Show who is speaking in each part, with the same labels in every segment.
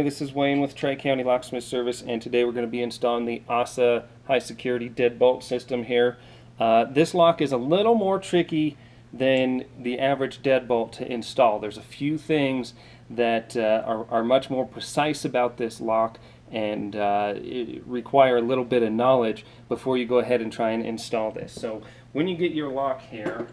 Speaker 1: this is Wayne with Tri-County Locksmith Service, and today we're going to be installing the ASSA high security deadbolt system here. This lock is a little more tricky than the average deadbolt to install. There's a few things that are much more precise about this lock and require a little bit of knowledge before you go ahead and try and install this. So when you get your lock here,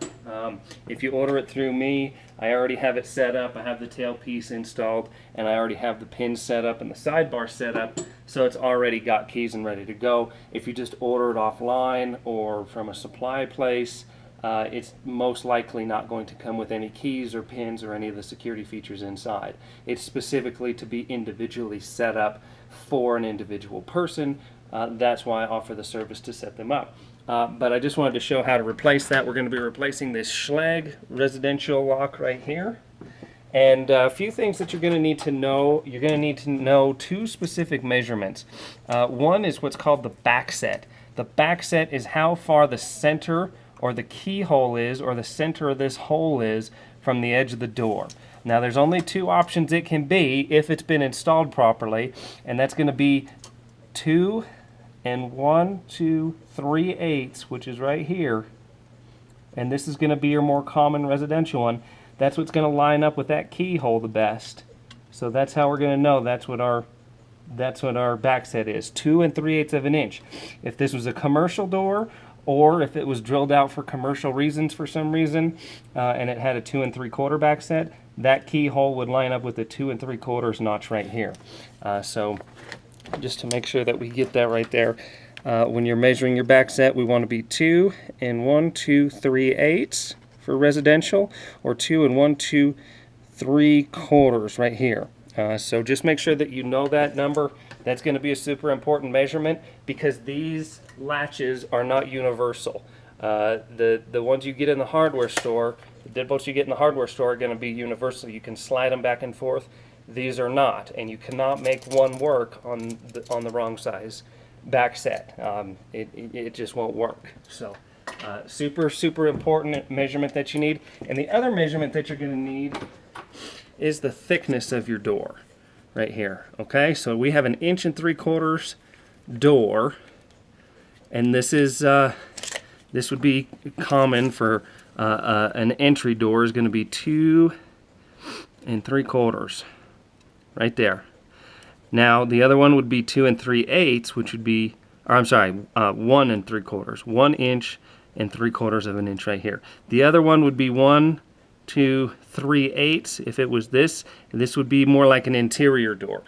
Speaker 1: if you order it through me, I already have it set up. I have the tailpiece installed, and I already have the pins set up and the sidebar set up, so it's already got keys and ready to go. If you just order it offline or from a supply place, it's most likely not going to come with any keys or pins or any of the security features inside. It's specifically to be individually set up for an individual person. That's why I offer the service to set them up. But I just wanted to show how to replace that. We're going to be replacing this Schlage residential lock right here. And a few things that you're going to need to know. You're going to need to know two specific measurements. One is what's called the back set. The back set is how far the center or the keyhole is, or the center of this hole is, from the edge of the door. Now there's only two options it can be if it's been installed properly, and that's going to be 2 1/2 3/8, which is right here, and this is going to be your more common residential one. That's what's going to line up with that keyhole the best. So that's how we're going to know that's what our back set is, 2 3/8 of an inch. If this was a commercial door, or if it was drilled out for commercial reasons for some reason, and it had a 2 3/4 back set, that keyhole would line up with the 2 3/4 notch right here. So just to make sure that we get that right there, when you're measuring your back set, we want to be 2 1/2 3/8 for residential, or 2 1/2 3/4 right here. So just make sure that you know that number. That's going to be a super important measurement, because these latches are not universal. The ones you get in the hardware store, the deadbolts you get in the hardware store, are going to be universal. You can slide them back and forth. These are not, and you cannot make one work on the wrong size back set. It just won't work. So super important measurement that you need. And the other measurement that you're going to need is the thickness of your door right here. Okay, so we have an 1 3/4 door, and this would be common for an entry door. Is going to be 2 3/4 right there. Now the other one would be 2 3/8, which would be, or I'm sorry, 1 3/4, 1 3/4 of an inch right here. The other one would be 1 2 3/8. If it was this would be more like an interior door.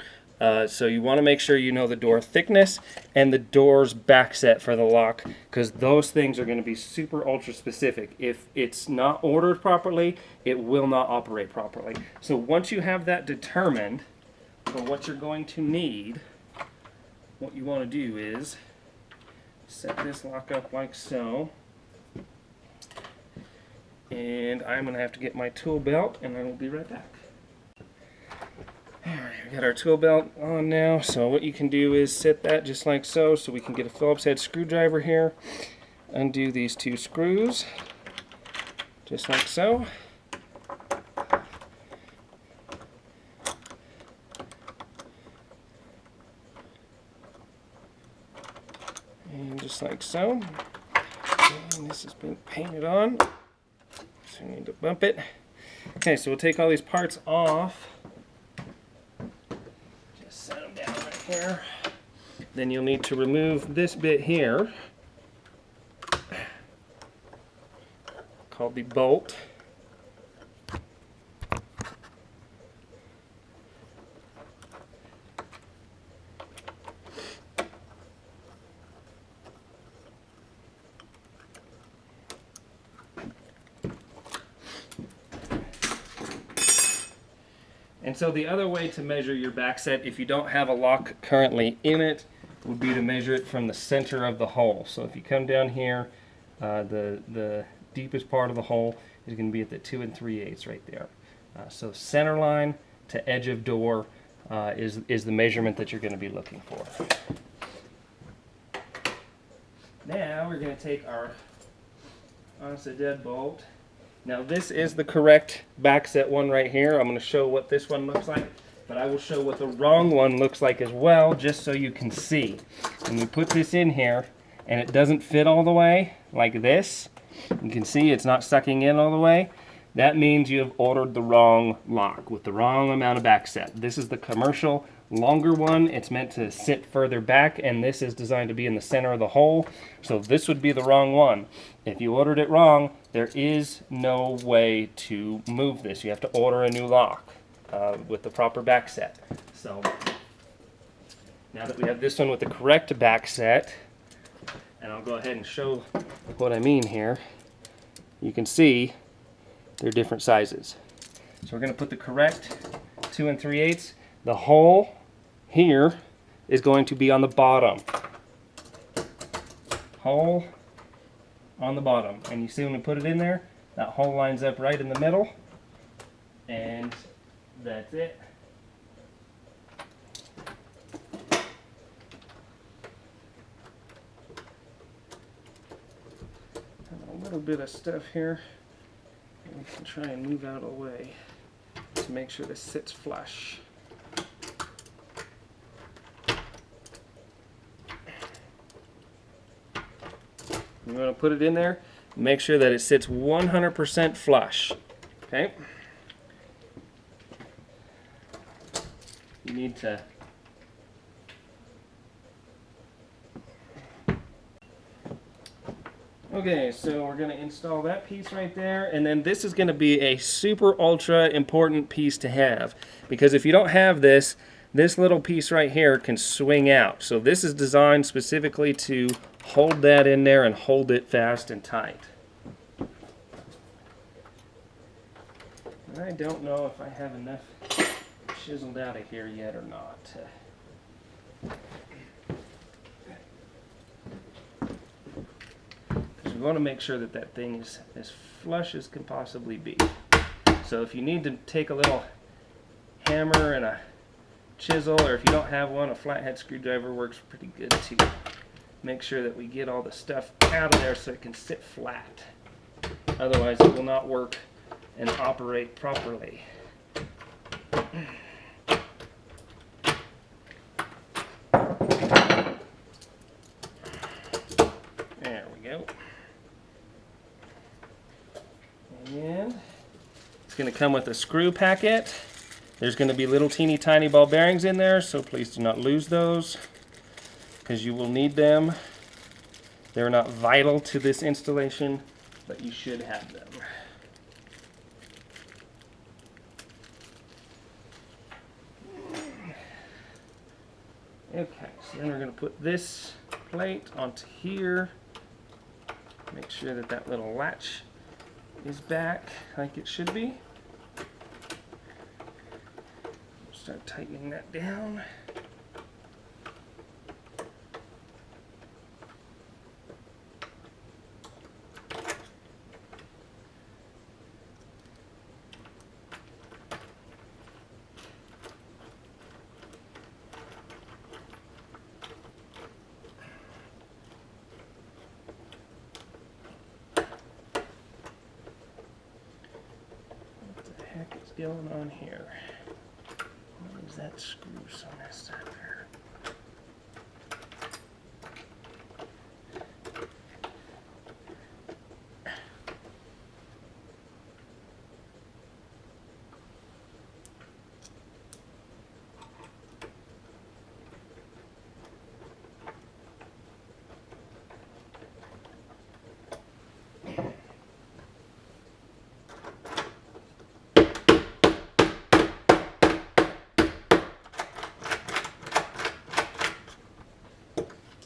Speaker 1: So you want to make sure you know the door thickness and the door's back set for the lock, because those things are going to be super ultra specific. If it's not ordered properly, it will not operate properly. So once you have that determined for what you're going to need, what you want to do is set this lock up like so. And I'm going to have to get my tool belt, and I will be right back. Alright, we got our tool belt on now. So what you can do is set that just like so we can get a Phillips head screwdriver here. Undo these 2 screws, just like so. And just like so. And this has been painted on. So we need to bump it. Okay, so we'll take all these parts off. Just set them down right here. Then you'll need to remove this bit here, called the bolt. And so the other way to measure your back set, if you don't have a lock currently in it, would be to measure it from the center of the hole. So if you come down here, the deepest part of the hole is going to be at the 2 3/8 right there. So center line to edge of door is the measurement that you're going to be looking for. Now we're going to take our ASSA deadbolt. Now this is the correct back set one right here. I'm going to show what this one looks like, but I will show what the wrong one looks like as well, just so you can see. When you put this in here and it doesn't fit all the way, like this, you can see it's not sucking in all the way. That means you have ordered the wrong lock with the wrong amount of back set. This is the commercial longer one. It's meant to sit further back, and this is designed to be in the center of the hole. So this would be the wrong one. If you ordered it wrong, there is no way to move this. You have to order a new lock with the proper back set. So now that we have this one with the correct back set, and I'll go ahead and show what I mean here, you can see they're different sizes. So we're going to put the correct 2 3/8. The hole here is going to be on the bottom. Hole on the bottom. And you see when we put it in there, that hole lines up right in the middle. And that's it. A little bit of stuff here. We can try and move out of the way to make sure this sits flush. You want to put it in there, make sure that it sits 100% flush. Okay? You need to okay, so we're going to install that piece right there, and then this is going to be a super ultra important piece to have, because if you don't have this, this little piece right here can swing out. So this is designed specifically to hold that in there and hold it fast and tight. And I don't know if I have enough chiseled out of here yet or not. Because we want to make sure that that thing is as flush as can possibly be. So if you need to take a little hammer and a chisel, or if you don't have one, a flathead screwdriver works pretty good too. Make sure that we get all the stuff out of there so it can sit flat. Otherwise it will not work and operate properly. There we go. And it's going to come with a screw packet. There's going to be little teeny tiny ball bearings in there, so please do not lose those, because you will need them. They're not vital to this installation, but you should have them. Okay, so then we're going to put this plate onto here. Make sure that that little latch is back like it should be. Start tightening that down. What the heck is going on here? Why is that screw so messed up here?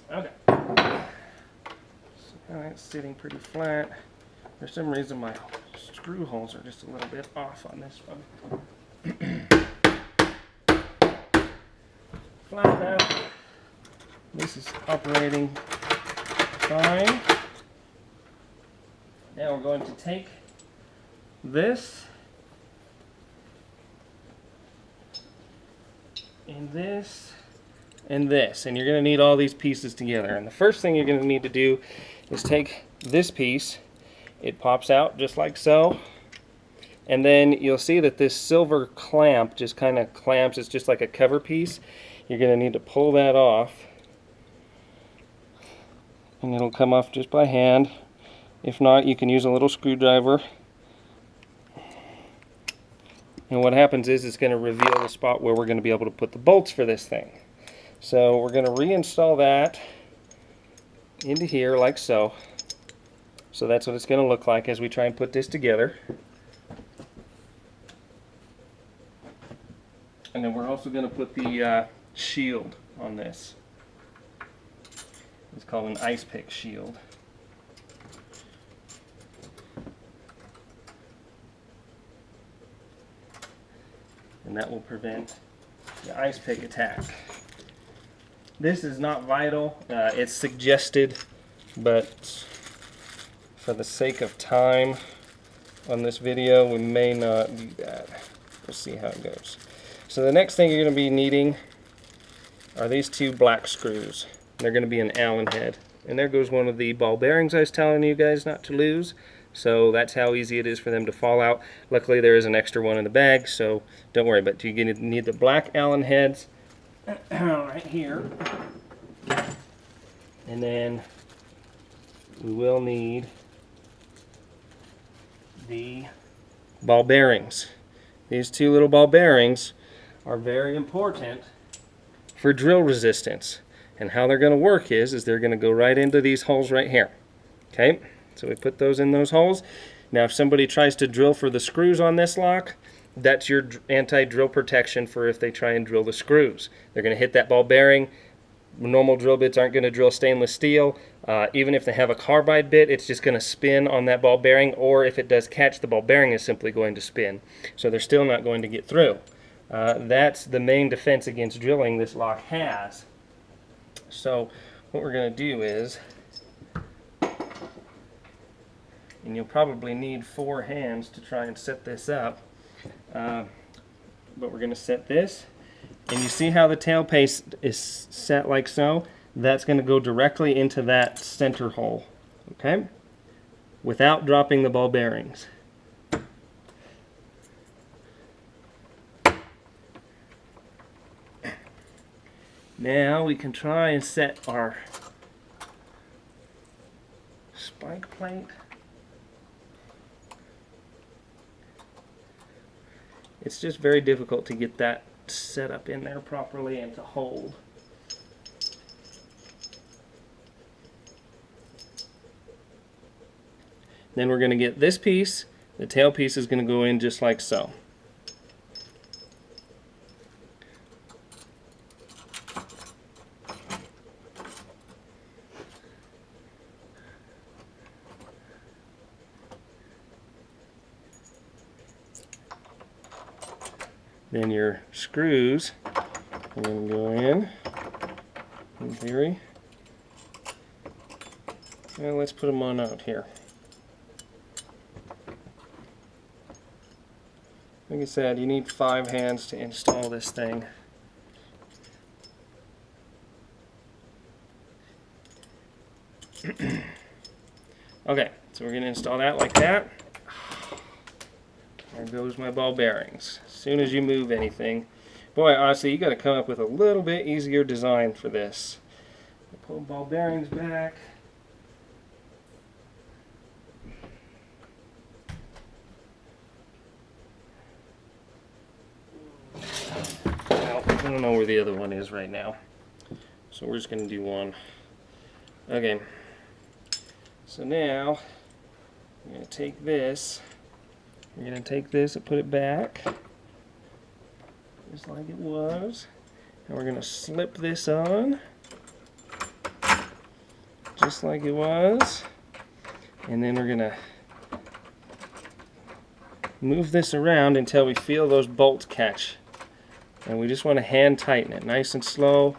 Speaker 1: Okay. So now it's sitting pretty flat. For some reason my screw holes are just a little bit off on this one. Flat now. This is operating fine. Now we're going to take this and this and this, and you're going to need all these pieces together. And the first thing you're going to need to do is take this piece. It pops out just like so. And then you'll see that this silver clamp just kind of clamps. It's just like a cover piece. You're going to need to pull that off. And it'll come off just by hand. If not, you can use a little screwdriver. And what happens is it's going to reveal the spot where we're going to be able to put the bolts for this thing. So we're going to reinstall that into here like so. So that's what it's going to look like as we try and put this together. And then we're also going to put the shield on this. It's called an ice pick shield. And that will prevent the ice pick attack. This is not vital. It's suggested, but for the sake of time on this video, we may not do that. We'll see how it goes. So the next thing you're going to be needing are these two black screws. They're going to be an Allen head. And there goes one of the ball bearings I was telling you guys not to lose. So that's how easy it is for them to fall out. Luckily there is an extra one in the bag, so don't worry. But you're going to need the black Allen heads right here. And then we will need the ball bearings. These two little ball bearings are very important for drill resistance. And how they're going to work is they're going to go right into these holes right here. Okay, so we put those in those holes. Now if somebody tries to drill for the screws on this lock, that's your anti-drill protection for if they try and drill the screws. They're going to hit that ball bearing. Normal drill bits aren't going to drill stainless steel. Even if they have a carbide bit, it's just going to spin on that ball bearing, or if it does catch, the ball bearing is simply going to spin. So they're still not going to get through. That's the main defense against drilling this lock has. So what we're going to do is, and you'll probably need 4 hands to try and set this up, but we're going to set this, and you see how the tail piece is set like so? That's going to go directly into that center hole, okay? Without dropping the ball bearings. Now we can try and set our spike plate. It's just very difficult to get that set up in there properly and to hold. Then we're going to get this piece. The tail piece is going to go in just like so. Then your screws are going to go in theory. Well, let's put them on out here. Like I said, you need 5 hands to install this thing. Okay, so we're going to install that like that. There goes my ball bearings. As soon as you move anything, boy, honestly, you got to come up with a little bit easier design for this. Pull ball bearings back. Well, I don't know where the other one is right now, so we're just going to do one. Okay, so now I'm going to take this. We're going to take this and put it back, just like it was. And we're going to slip this on, just like it was. And then we're going to move this around until we feel those bolts catch. And we just want to hand tighten it, nice and slow,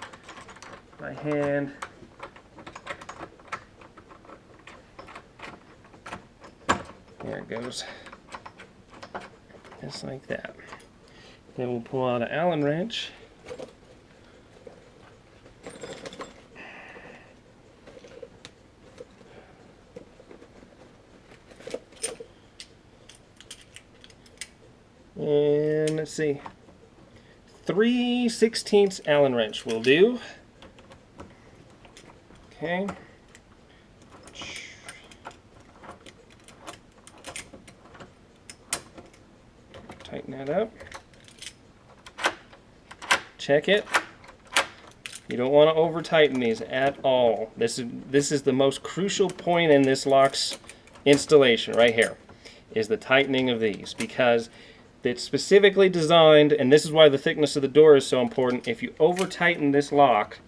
Speaker 1: by hand. There it goes. Just like that. Then we'll pull out an Allen wrench. let's see, 3/16 Allen wrench will do. Okay. Tighten that up. Check it. You don't want to over tighten these at all. This is the most crucial point in this lock's installation right here, is the tightening of these, because it's specifically designed, and this is why the thickness of the door is so important. If you over tighten this lock,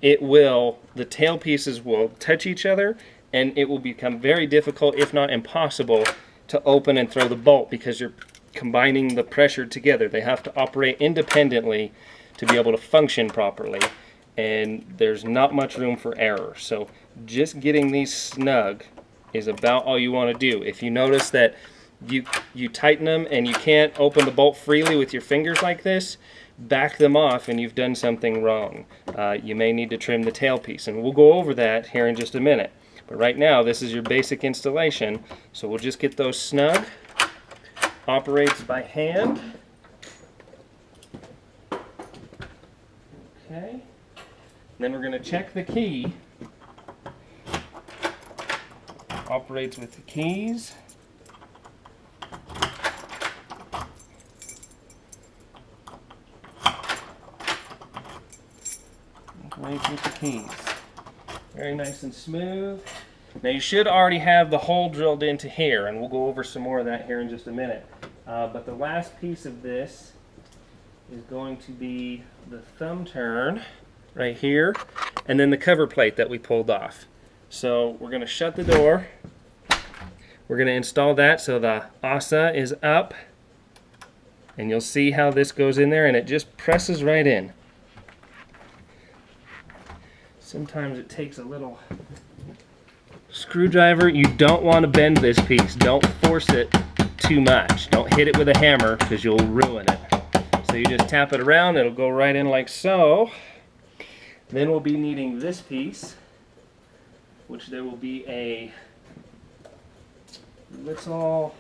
Speaker 1: the tail pieces will touch each other, and it will become very difficult, if not impossible, to open and throw the bolt, because you're combining the pressure together. They have to operate independently to be able to function properly, and there's not much room for error. So just getting these snug is about all you want to do. If you notice that you tighten them and you can't open the bolt freely with your fingers like this, back them off and you've done something wrong. You may need to trim the tailpiece, and we'll go over that here in just a minute. But right now, this is your basic installation, so we'll just get those snug. Operates by hand. Okay. Then we're going to check the key. Operates with the keys. Operates with the keys. Very nice and smooth. Now you should already have the hole drilled into here, and we'll go over some more of that here in just a minute. But the last piece of this is going to be the thumb turn right here, and then the cover plate that we pulled off. So we're going to shut the door. We're going to install that so the ASSA is up, and you'll see how this goes in there, and it just presses right in. Sometimes it takes a little screwdriver. You don't want to bend this piece. Don't force it too much. Don't hit it with a hammer because you'll ruin it. So you just tap it around, it'll go right in like so. Then we'll be needing this piece, which there will be a little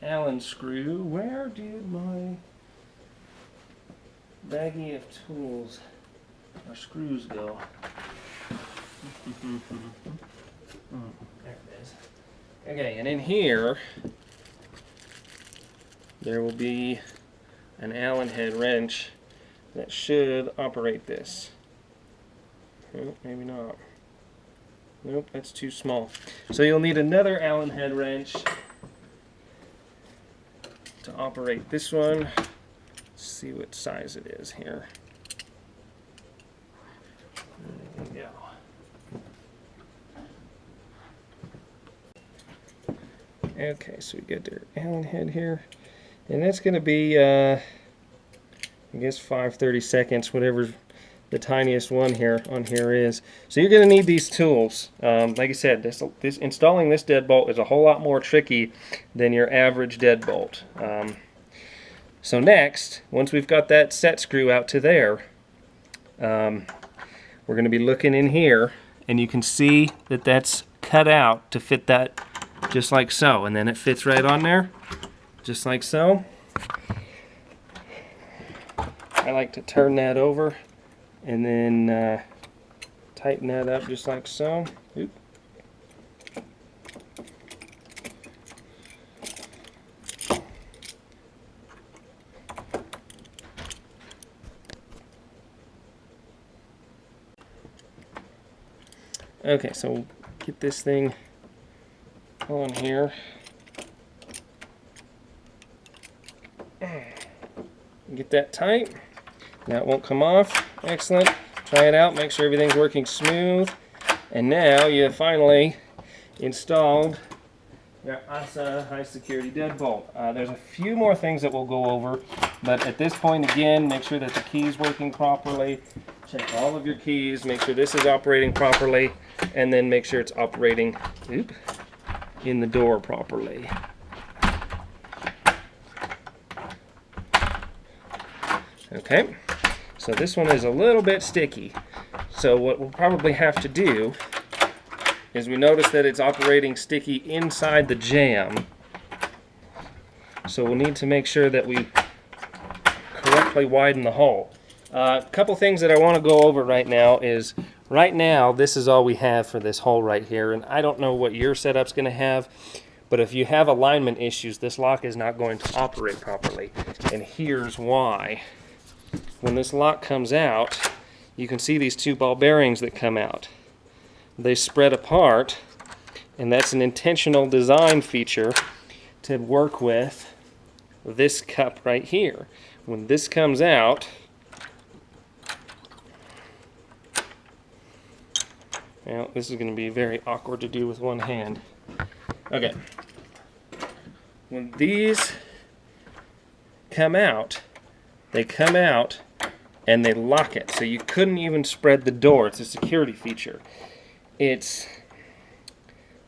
Speaker 1: Allen screw. Where did my baggie of tools or screws go? There it is. Okay, and in here there will be an Allen head wrench that should operate this. Oh, maybe not. Nope, that's too small. So you'll need another Allen head wrench to operate this one. Let's see what size it is here. There we go. Okay, so we got their Allen head here, and that's going to be I guess 5/32, whatever the tiniest one here on here is. So you're going to need these tools. Like I said, installing this deadbolt is a whole lot more tricky than your average deadbolt. So next, once we've got that set screw out to there, we're going to be looking in here, and you can see that that's cut out to fit that just like so, and then it fits right on there just like so. I like to turn that over and then tighten that up just like so. Oop. Okay, so we'll get this thing on here. Get that tight. That won't come off. Excellent. Try it out. Make sure everything's working smooth. And now you have finally installed your ASSA high security deadbolt. There's a few more things that we'll go over, but at this point, again, make sure that the key's working properly. Check all of your keys. Make sure this is operating properly, and then make sure it's operating in the door properly. Okay, so this one is a little bit sticky. So what we'll probably have to do is we notice that it's operating sticky inside the jamb. So we'll need to make sure that we correctly widen the hole. A couple things that I want to go over right now is, right now this is all we have for this hole right here, and I don't know what your setup's going to have, but if you have alignment issues, this lock is not going to operate properly. And here's why. When this lock comes out, you can see these two ball bearings that come out. They spread apart, and that's an intentional design feature to work with this cup right here. When this comes out, well, this is going to be very awkward to do with one hand. Okay. When these come out, they come out and they lock it. So you couldn't even spread the door. It's a security feature. It's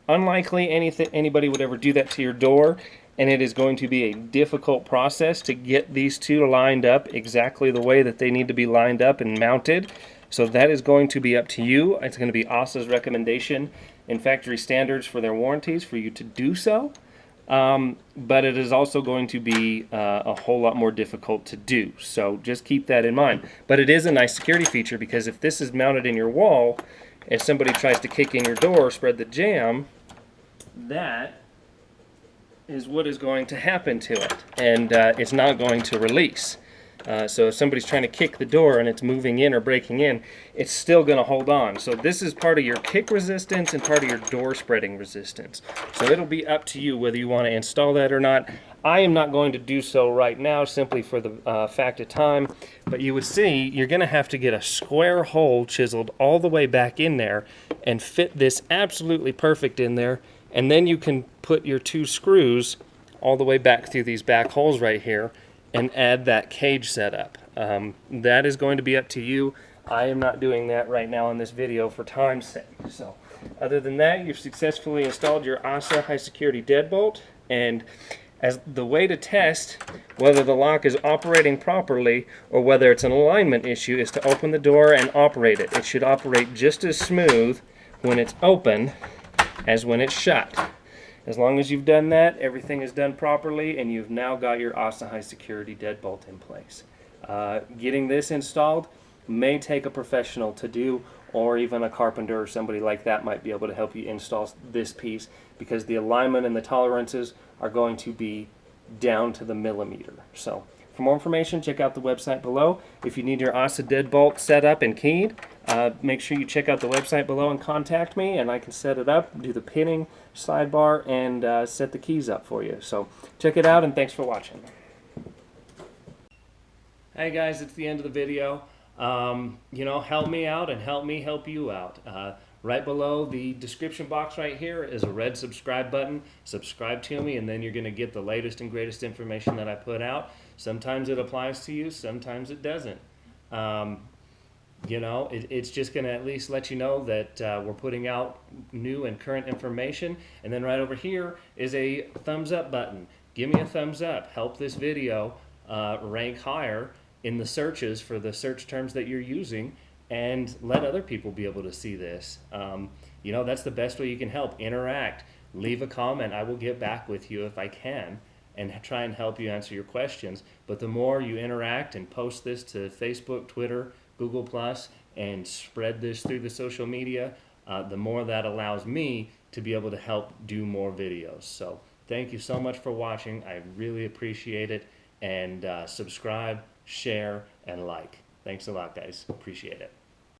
Speaker 1: unlikely anybody would ever do that to your door, and it is going to be a difficult process to get these two lined up exactly the way that they need to be lined up and mounted. So that is going to be up to you. It's going to be ASSA's recommendation and factory standards for their warranties for you to do so. But it is also going to be a whole lot more difficult to do. So just keep that in mind. But it is a nice security feature, because if this is mounted in your wall and somebody tries to kick in your door or spread the jam, that is what is going to happen to it, and it's not going to release. So if somebody's trying to kick the door and it's moving in or breaking in, it's still going to hold on. So this is part of your kick resistance and part of your door spreading resistance. So it'll be up to you whether you want to install that or not. I am not going to do so right now, simply for the fact of time, but you would see you're going to have to get a square hole chiseled all the way back in there and fit this absolutely perfect in there, and then you can put your two screws all the way back through these back holes right here and add that cage setup. That is going to be up to you. I am not doing that right now in this video for time's sake. So other than that, you've successfully installed your ASSA high security deadbolt, and as the way to test whether the lock is operating properly or whether it's an alignment issue is to open the door and operate it. It should operate just as smooth when it's open as when it's shut. As long as you've done that, everything is done properly, and you've now got your ASSA high security deadbolt in place. Getting this installed may take a professional to do, or even a carpenter or somebody like that might be able to help you install this piece, because the alignment and the tolerances are going to be down to the millimeter. So for more information, check out the website below. If you need your ASSA deadbolt set up and keyed, make sure you check out the website below and contact me, and I can set it up, do the pinning, sidebar, and set the keys up for you. So check it out, and thanks for watching. Hey guys, it's the end of the video. You know, help me out and help me help you out. Right below the description box right here is a red subscribe button. Subscribe to me, and then you're going to get the latest and greatest information that I put out. Sometimes it applies to you, sometimes it doesn't. You know, it's just going to at least let you know that we're putting out new and current information. And then right over here is a thumbs up button. Give me a thumbs up. Help this video rank higher in the searches for the search terms that you're using, and let other people be able to see this. You know, that's the best way you can help. Interact. Leave a comment. I will get back with you if I can and try and help you answer your questions. But the more you interact and post this to Facebook, Twitter, Google+, and spread this through the social media, the more that allows me to be able to help do more videos. So thank you so much for watching. I really appreciate it. And subscribe, share, and like. Thanks a lot, guys. Appreciate it.